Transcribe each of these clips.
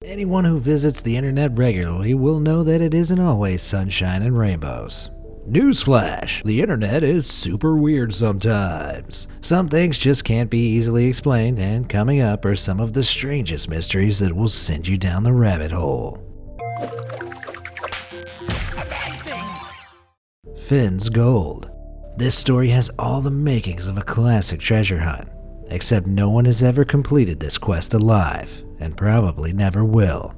Anyone who visits the internet regularly will know that it isn't always sunshine and rainbows. Newsflash, the internet is super weird sometimes. Some things just can't be easily explained, and coming up are some of the strangest mysteries that will send you down the rabbit hole. Fenn's Gold. This story has all the makings of a classic treasure hunt, except no one has ever completed this quest alive, and probably never will.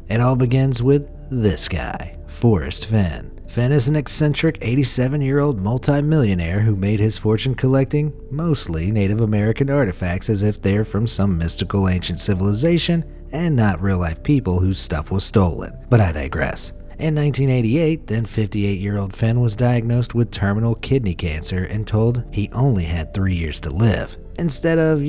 It all begins with this guy, Forrest Fenn. Fenn is an eccentric 87-year-old multi-millionaire who made his fortune collecting mostly Native American artifacts as if they're from some mystical ancient civilization and not real-life people whose stuff was stolen. But I digress. In 1988, then 58-year-old Fenn was diagnosed with terminal kidney cancer and told he only had 3 years to live. Instead of,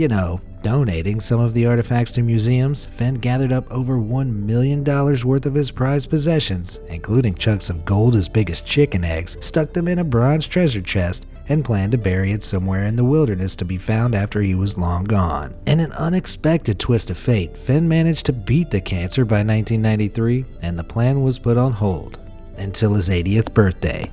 donating some of the artifacts to museums, Fenn gathered up over $1 million worth of his prized possessions, including chunks of gold as big as chicken eggs, stuck them in a bronze treasure chest, and planned to bury it somewhere in the wilderness to be found after he was long gone. In an unexpected twist of fate, Fenn managed to beat the cancer by 1993, and the plan was put on hold until his 80th birthday.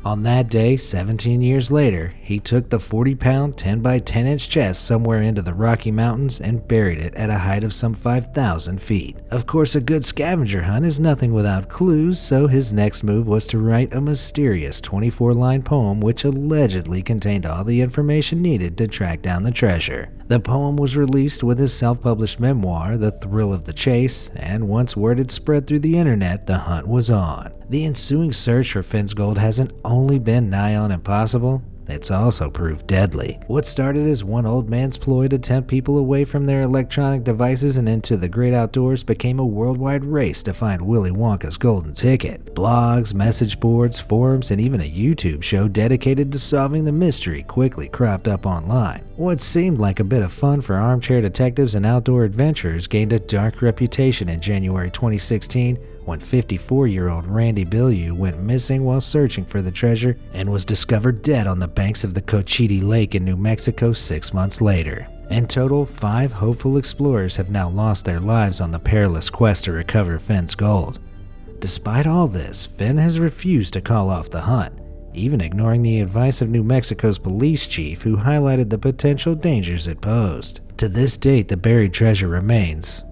On that day, 17 years later, he took the 40-pound, 10-by-10-inch chest somewhere into the Rocky Mountains and buried it at a height of some 5,000 feet. Of course, a good scavenger hunt is nothing without clues, so his next move was to write a mysterious 24-line poem which allegedly contained all the information needed to track down the treasure. The poem was released with his self-published memoir, The Thrill of the Chase, and once word had spread through the internet, the hunt was on. The ensuing search for Fenn's gold hasn't only been nigh on impossible, it's also proved deadly. What started as one old man's ploy to tempt people away from their electronic devices and into the great outdoors became a worldwide race to find Willy Wonka's golden ticket. Blogs, message boards, forums, and even a YouTube show dedicated to solving the mystery quickly cropped up online. What seemed like a bit of fun for armchair detectives and outdoor adventurers gained a dark reputation in January 2016 when 54-year-old Randy Bilyeu went missing while searching for the treasure and was discovered dead on the banks of the Cochiti Lake in New Mexico 6 months later. In total, 5 hopeful explorers have now lost their lives on the perilous quest to recover Fenn's gold. Despite all this, Fenn has refused to call off the hunt, even ignoring the advice of New Mexico's police chief who highlighted the potential dangers it posed. To this date, the buried treasure remains,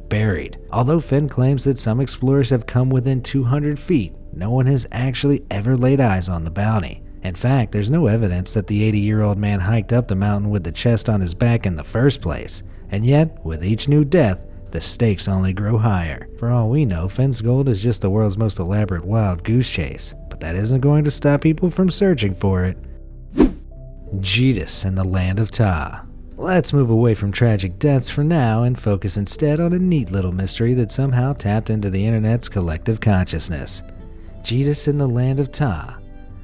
buried. Although Fenn claims that some explorers have come within 200 feet, no one has actually ever laid eyes on the bounty. In fact, there's no evidence that the 80-year-old man hiked up the mountain with the chest on his back in the first place. And yet, with each new death, the stakes only grow higher. For all we know, Fenn's gold is just the world's most elaborate wild goose chase, but that isn't going to stop people from searching for it. Jeetus in the Land of Ta. Let's move away from tragic deaths for now and focus instead on a neat little mystery that somehow tapped into the internet's collective consciousness. Jeetus in the Land of Ta.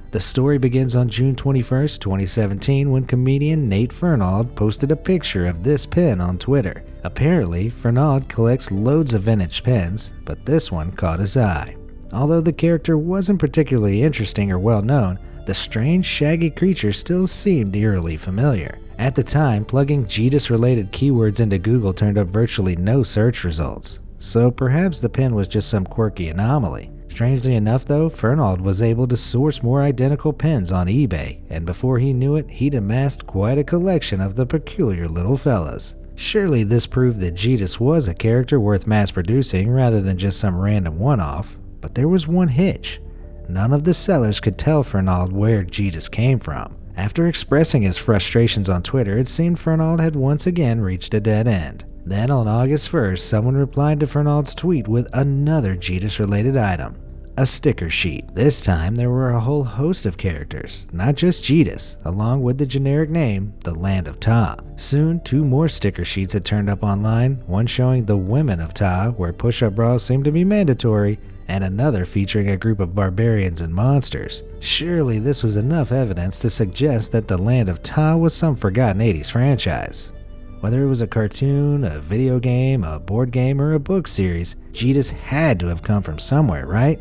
The story begins on June 21, 2017, when comedian Nate Fernald posted a picture of this pen on Twitter. Apparently, Fernald collects loads of vintage pens, but this one caught his eye. Although the character wasn't particularly interesting or well known, the strange, shaggy creature still seemed eerily familiar. At the time, plugging Jeetus-related keywords into Google turned up virtually no search results, so perhaps the pen was just some quirky anomaly. Strangely enough though, Fernald was able to source more identical pens on eBay, and before he knew it, he'd amassed quite a collection of the peculiar little fellas. Surely this proved that Jeetus was a character worth mass-producing rather than just some random one-off, but there was one hitch. None of the sellers could tell Fernald where Jeetus came from. After expressing his frustrations on Twitter, it seemed Fernald had once again reached a dead end. Then on August 1st, someone replied to Fernald's tweet with another Jeetus-related item, a sticker sheet. This time, there were a whole host of characters, not just Jeetus, along with the generic name, the Land of Ta. Soon, 2 more sticker sheets had turned up online, one showing the women of Ta, where push-up bras seemed to be mandatory, and another featuring a group of barbarians and monsters. Surely this was enough evidence to suggest that the Land of Ta was some forgotten 80s franchise. Whether it was a cartoon, a video game, a board game, or a book series, Jeetus had to have come from somewhere, right?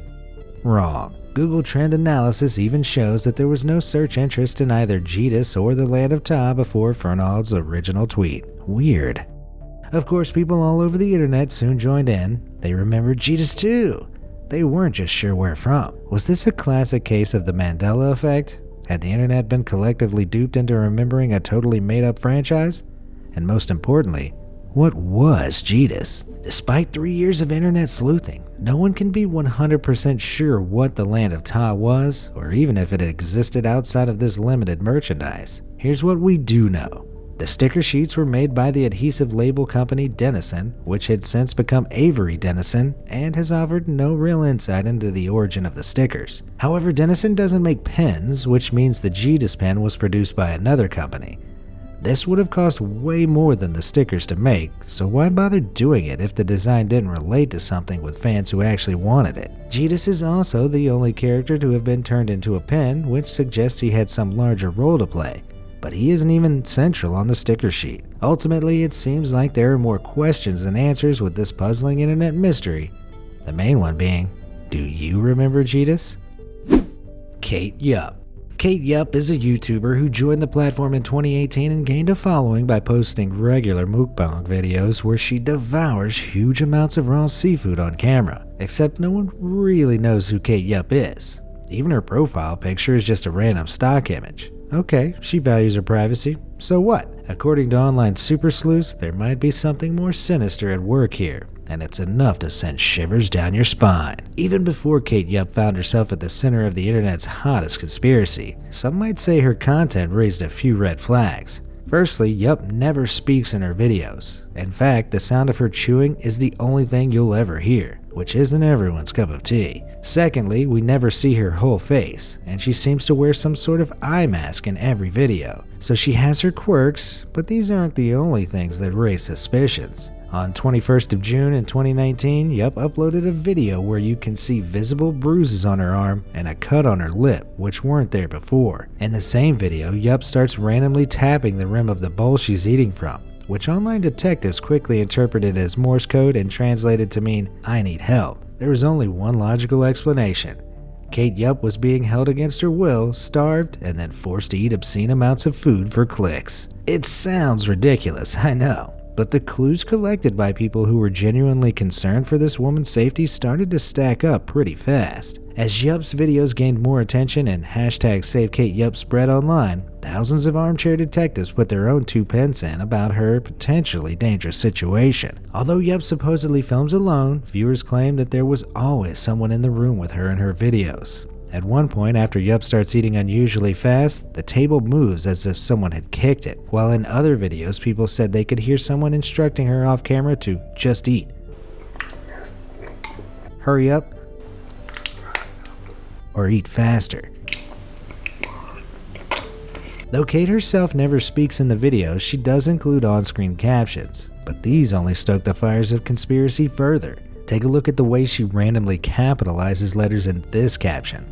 Wrong. Google Trend Analysis even shows that there was no search interest in either Jeetus or the Land of Ta before Fernald's original tweet. Weird. Of course, people all over the internet soon joined in. They remembered Jeetus too. They weren't just sure where from. Was this a classic case of the Mandela effect? Had the internet been collectively duped into remembering a totally made-up franchise? And most importantly, what was Jeetus? Despite 3 years of internet sleuthing, no one can be 100% sure what the Land of Ta was, or even if it existed outside of this limited merchandise. Here's what we do know. The sticker sheets were made by the adhesive label company Dennison, which had since become Avery Dennison, and has offered no real insight into the origin of the stickers. However, Dennison doesn't make pens, which means the Jeetus pen was produced by another company. This would have cost way more than the stickers to make, so why bother doing it if the design didn't relate to something with fans who actually wanted it? Jeetus is also the only character to have been turned into a pen, which suggests he had some larger role to play. But he isn't even central on the sticker sheet. Ultimately, it seems like there are more questions than answers with this puzzling internet mystery. The main one being, do you remember Jeetus? Kate Yup. Kate Yup is a YouTuber who joined the platform in 2018 and gained a following by posting regular mukbang videos where she devours huge amounts of raw seafood on camera. Except no one really knows who Kate Yup is. Even her profile picture is just a random stock image. Okay, she values her privacy, so what? According to online super sleuths, there might be something more sinister at work here, and it's enough to send shivers down your spine. Even before Kate Yup found herself at the center of the internet's hottest conspiracy, some might say her content raised a few red flags. Firstly, Yup never speaks in her videos. In fact, the sound of her chewing is the only thing you'll ever hear, which isn't everyone's cup of tea. Secondly, we never see her whole face, and she seems to wear some sort of eye mask in every video. So she has her quirks, but these aren't the only things that raise suspicions. On 21st of June in 2019, Yup uploaded a video where you can see visible bruises on her arm and a cut on her lip, which weren't there before. In the same video, Yup starts randomly tapping the rim of the bowl she's eating from, which online detectives quickly interpreted as Morse code and translated to mean, "I need help." There was only one logical explanation. Kate Yup was being held against her will, starved, and then forced to eat obscene amounts of food for clicks. It sounds ridiculous, I know. But the clues collected by people who were genuinely concerned for this woman's safety started to stack up pretty fast. As Yup's videos gained more attention and #SaveKateYup spread online, thousands of armchair detectives put their own 2 pence in about her potentially dangerous situation. Although Yup supposedly films alone, viewers claim that there was always someone in the room with her in her videos. At one point, after Yup starts eating unusually fast, the table moves as if someone had kicked it, while in other videos people said they could hear someone instructing her off camera to just eat. Hurry up, or eat faster. Though Kate herself never speaks in the videos, she does include on-screen captions, but these only stoke the fires of conspiracy further. Take a look at the way she randomly capitalizes letters in this caption.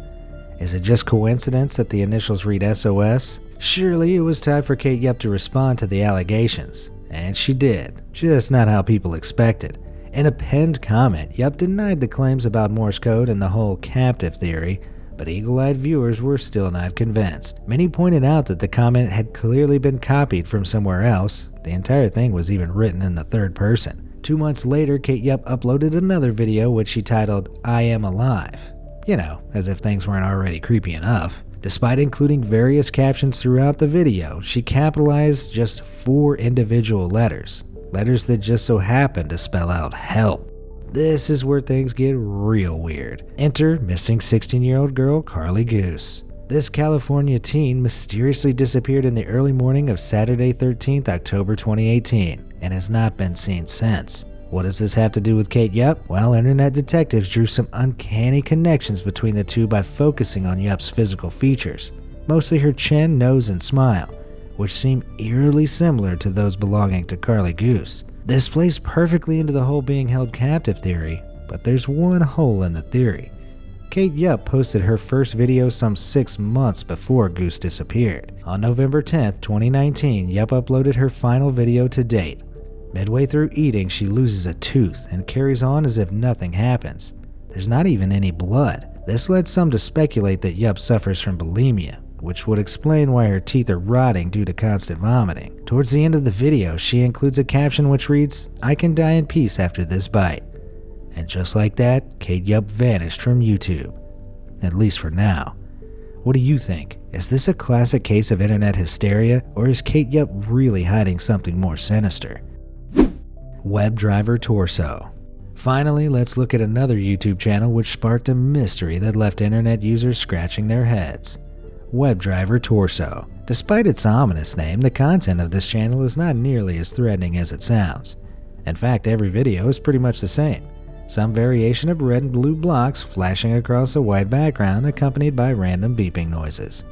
Is it just coincidence that the initials read SOS? Surely it was time for Kate Yup to respond to the allegations. And she did, just not how people expected. In a pinned comment, Yup denied the claims about Morse code and the whole captive theory, but eagle-eyed viewers were still not convinced. Many pointed out that the comment had clearly been copied from somewhere else. The entire thing was even written in the third person. 2 months later, Kate Yup uploaded another video which she titled, "I Am Alive." You know, as if things weren't already creepy enough. Despite including various captions throughout the video, she capitalized just 4 individual letters. Letters that just so happened to spell out help. This is where things get real weird. Enter missing 16-year-old girl Carly Goose. This California teen mysteriously disappeared in the early morning of Saturday 13th, October 2018, and has not been seen since. What does this have to do with Kate Yup? Well, internet detectives drew some uncanny connections between the two by focusing on Yup's physical features, mostly her chin, nose, and smile, which seem eerily similar to those belonging to Carly Goose. This plays perfectly into the whole being held captive theory, but there's one hole in the theory. Kate Yup posted her first video some 6 months before Goose disappeared. On November 10th, 2019, Yup uploaded her final video to date. Midway through eating, she loses a tooth and carries on as if nothing happens. There's not even any blood. This led some to speculate that Yup suffers from bulimia, which would explain why her teeth are rotting due to constant vomiting. Towards the end of the video, she includes a caption which reads, "I can die in peace after this bite." And just like that, Kate Yup vanished from YouTube. At least for now. What do you think? Is this a classic case of internet hysteria, or is Kate Yup really hiding something more sinister? Webdriver torso. Finally, let's look at another YouTube channel which sparked a mystery that left internet users scratching their heads. Webdriver torso. Despite its ominous name, the content of this channel is not nearly as threatening as it sounds. In fact, every video is pretty much the same. Some variation of red and blue blocks flashing across a white background accompanied by random beeping noises.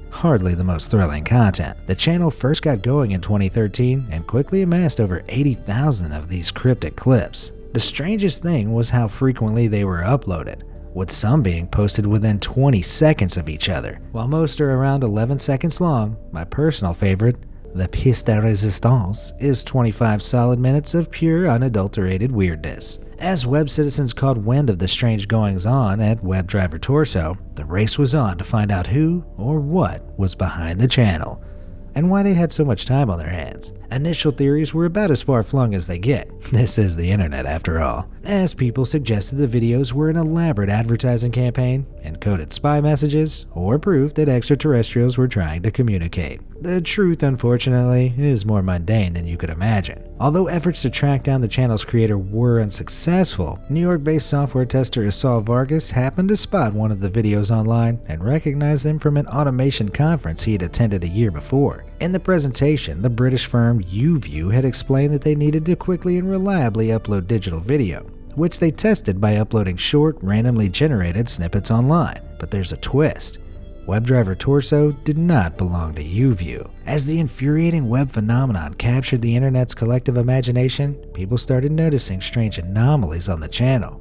Hardly the most thrilling content. The channel first got going in 2013 and quickly amassed over 80,000 of these cryptic clips. The strangest thing was how frequently they were uploaded, with some being posted within 20 seconds of each other. While most are around 11 seconds long, my personal favorite, the pièce de résistance, is 25 solid minutes of pure unadulterated weirdness. As web citizens caught wind of the strange goings-on at Webdriver Torso, the race was on to find out who or what was behind the channel, and why they had so much time on their hands. Initial theories were about as far-flung as they get. This is the internet after all. As people suggested the videos were an elaborate advertising campaign, encoded spy messages, or proof that extraterrestrials were trying to communicate. The truth, unfortunately, is more mundane than you could imagine. Although efforts to track down the channel's creator were unsuccessful, New York-based software tester Esau Vargas happened to spot one of the videos online and recognized them from an automation conference he had attended a year before. In the presentation, the British firm YouView had explained that they needed to quickly and reliably upload digital video, which they tested by uploading short, randomly generated snippets online. But there's a twist. Webdriver Torso did not belong to YouView. As the infuriating web phenomenon captured the internet's collective imagination, people started noticing strange anomalies on the channel.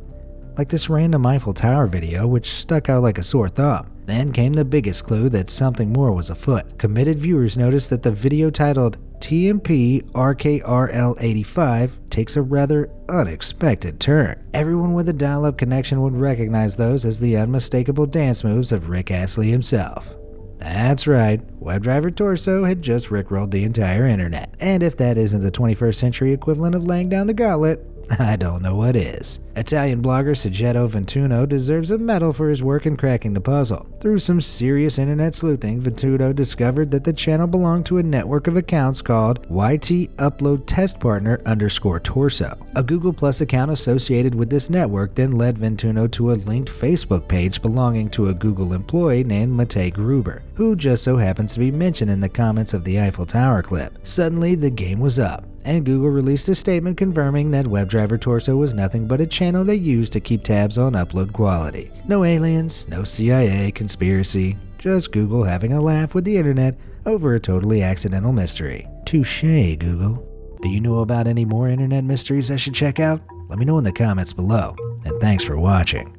Like this random Eiffel Tower video which stuck out like a sore thumb. Then came the biggest clue that something more was afoot. Committed viewers noticed that the video titled TMP RKRL85 takes a rather unexpected turn. Everyone with a dial-up connection would recognize those as the unmistakable dance moves of Rick Astley himself. That's right, Webdriver Torso had just rickrolled the entire internet. And if that isn't the 21st century equivalent of laying down the gauntlet, I don't know what is. Italian blogger Saggetto Ventuno deserves a medal for his work in cracking the puzzle. Through some serious internet sleuthing, Ventuno discovered that the channel belonged to a network of accounts called YT Upload Test Partner _Torso. A Google Plus account associated with this network then led Ventuno to a linked Facebook page belonging to a Google employee named Matej Gruber, who just so happens to be mentioned in the comments of the Eiffel Tower clip. Suddenly, the game was up, and Google released a statement confirming that Webdriver Torso was nothing but a channel they used to keep tabs on upload quality. No aliens, no CIA conspiracy, just Google having a laugh with the internet over a totally accidental mystery. Touché, Google. Do you know about any more internet mysteries I should check out? Let me know in the comments below, and thanks for watching.